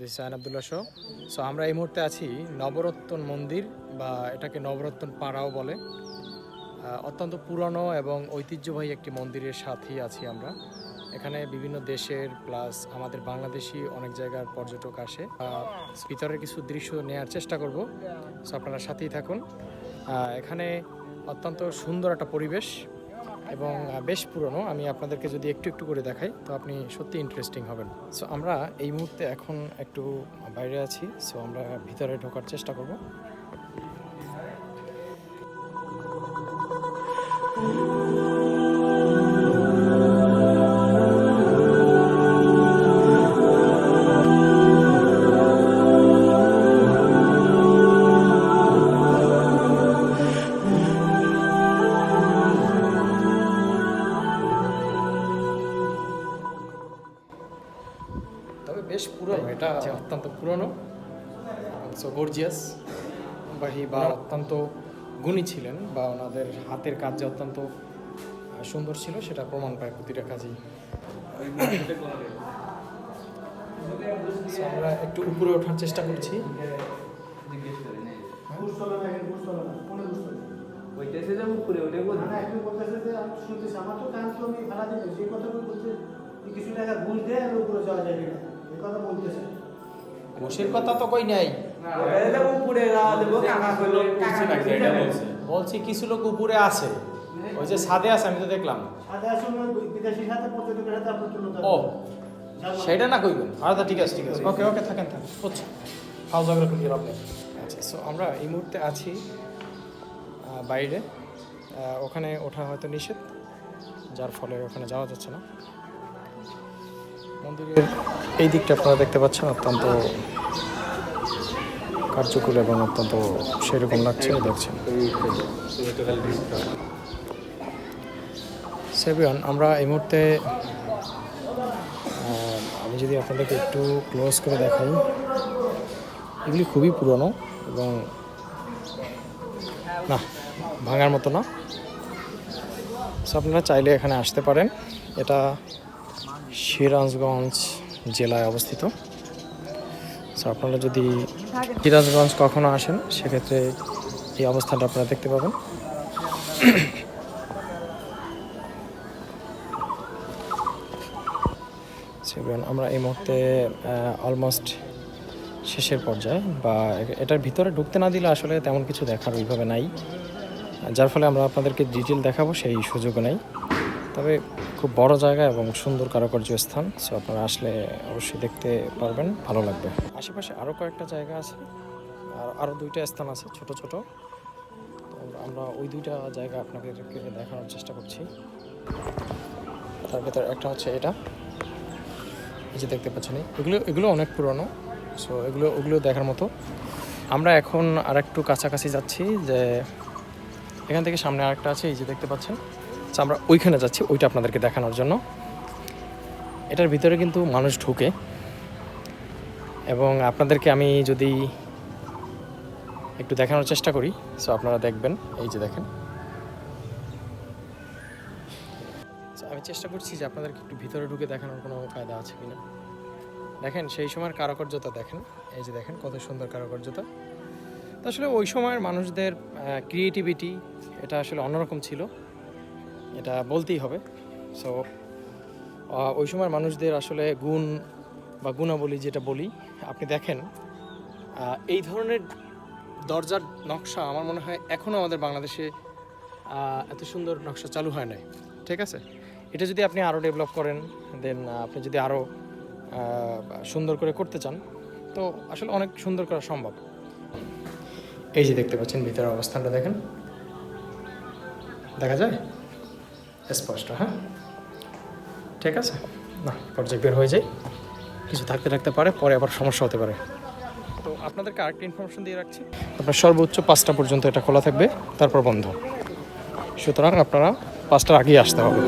This আইন Abdullah show. So আমরা এই মুহূর্তে আছি নবরত্ন মন্দির বা এটাকে নবরত্ন পাড়াও বলে। অত্যন্ত পুরনো এবং ঐতিহ্যবাহী একটি মন্দিরের সাথেই আছি আমরা। এখানে বিভিন্ন দেশের প্লাস আমাদের বাংলাদেশি অনেক জায়গার পর্যটক আসে। ভিতরের কিছু দৃশ্য নেওয়ার চেষ্টা করব, সো আপনারা সাথেই থাকুন। এখানে অত্যন্ত সুন্দর একটা পরিবেশ এবং বেশ পুরনো। আমি আপনাদেরকে যদি একটু একটু করে দেখাই তো আপনি সত্যি ইন্টারেস্টিং হবেন। সো আমরা এই মুহূর্তে এখন একটু বাইরে আছি, সো আমরা ভিতরে ঢোকার চেষ্টা করব। তবে বেশ পুরনো, এটা অত্যন্ত পুরনো। সো গর্জিয়াস বা অত্যন্ত গুণী ছিলেন, বা ওনাদের হাতের কাজ যে অত্যন্ত সুন্দর ছিল সেটা প্রমাণ পায় প্রতিটা কাজেই। আমরা একটু উপরে ওঠার চেষ্টা করছি। ঘুষের কথা তো কই নাই, বলছি কিছু লোক উপরে আছে, ওই যে ছাদে আছে, আমি তো দেখলাম। ও সেটা না কইবেন, আচ্ছা ঠিক আছে ঠিক আছে, ওকে ওকে থাকেন থাকেন, হচ্ছে খাওয়া ঝগড়া করে আপনি। আচ্ছা, সো আমরা এই মুহূর্তে আছি বাইরে। ওখানে ওঠা হয়তো নিষেধ, যার ফলে ওখানে যাওয়া যাচ্ছে না। মন্দিরের এই দিকটা আপনারা দেখতে পাচ্ছেন অত্যন্ত কার্যকর এবং অত্যন্ত সেরকম লাগছে, দেখছেন। সেভিয়ন, আমরা এই মুহূর্তে আমি যদি আপনাদেরকে একটু ক্লোজ করে দেখাই, এগুলি খুবই পুরনো এবং না ভাঙার মতো না। সো আপনারা চাইলে এখানে আসতে পারেন। এটা সিরাজগঞ্জ জেলায় অবস্থিত। সো আপনারা যদি সিরাজগঞ্জ কখনো আসেন সেক্ষেত্রে এই অবস্থানটা আপনারা দেখতে পাবেন। আমরা এই মুহূর্তে অলমোস্ট শেষের পর্যায়ে, বা এটার ভিতরে ঢুকতে না দিলে আসলে তেমন কিছু দেখার ওইভাবে নাই, যার ফলে আমরা আপনাদেরকে ডিটেল দেখাবো সেই সুযোগও নেই। তবে খুব বড় জায়গা এবং সুন্দর কারুকার্য স্থান, সো আপনারা আসলে অবশ্যই দেখতে পারবেন, ভালো লাগবে। আশেপাশে আরও কয়েকটা জায়গা আছে, আর আরও দুইটা স্থান আছে ছোট ছোট। তো আমরা ওই দুইটা জায়গা আপনাদেরকে দেখানোর চেষ্টা করছি। তার ভেতরে একটা হচ্ছে এটা, এই যে দেখতে পাচ্ছেন, এগুলো অনেক পুরনো। সো ওগুলো দেখার মতো। আমরা এখন আর একটু কাছাকাছি যাচ্ছি, যে এখান থেকে সামনে আরেকটা আছে, এই যে দেখতে পাচ্ছেন। সো আমরা ওইখানে যাচ্ছি, ওইটা আপনাদেরকে দেখানোর জন্য। এটার ভিতরে কিন্তু মানুষ ঢুকে, এবং আপনাদেরকে আমি যদি একটু দেখানোর চেষ্টা করি, সো আপনারা দেখবেন। এই যে দেখেন, আমি চেষ্টা করছি যে আপনাদেরকে একটু ভিতরে ঢুকে দেখানোর কোনো কায়দা আছে কিনা। দেখেন সেই সময়ের কারুকার্যতা দেখেন, এই যে দেখেন কত সুন্দর কারুকার্যতা। তো আসলে ওই সময়ের মানুষদের ক্রিয়েটিভিটি এটা আসলে অন্যরকম ছিল, এটা বলতেই হবে। সো ওই সময়ের মানুষদের আসলে গুণ বা গুণাবলী যেটা বলি, আপনি দেখেন এই ধরনের দরজার নকশা আমার মনে হয় এখনও আমাদের বাংলাদেশে এত সুন্দর নকশা চালু হয় নাই। ঠিক আছে, এটা যদি আপনি আরও ডেভেলপ করেন, দেন আপনি যদি আরও সুন্দর করে করতে চান, তো আসলে অনেক সুন্দর করা সম্ভব। এই যে দেখতে পাচ্ছেন ভিতরের অবস্থানটা দেখেন, দেখা যায় স্পষ্ট। হ্যাঁ ঠিক আছে, না পর্যায়ে বের হয়ে যায়, কিছু থাকতে পারে, পরে আবার সমস্যা হতে পারে। তো আপনাদেরকে আরেকটা ইনফরমেশন দিয়ে রাখছি, আপনার সর্বোচ্চ 5টা পর্যন্ত এটা খোলা থাকবে, তারপর বন্ধ। সুতরাং আপনারা 5টার আগেই আসতে হবে।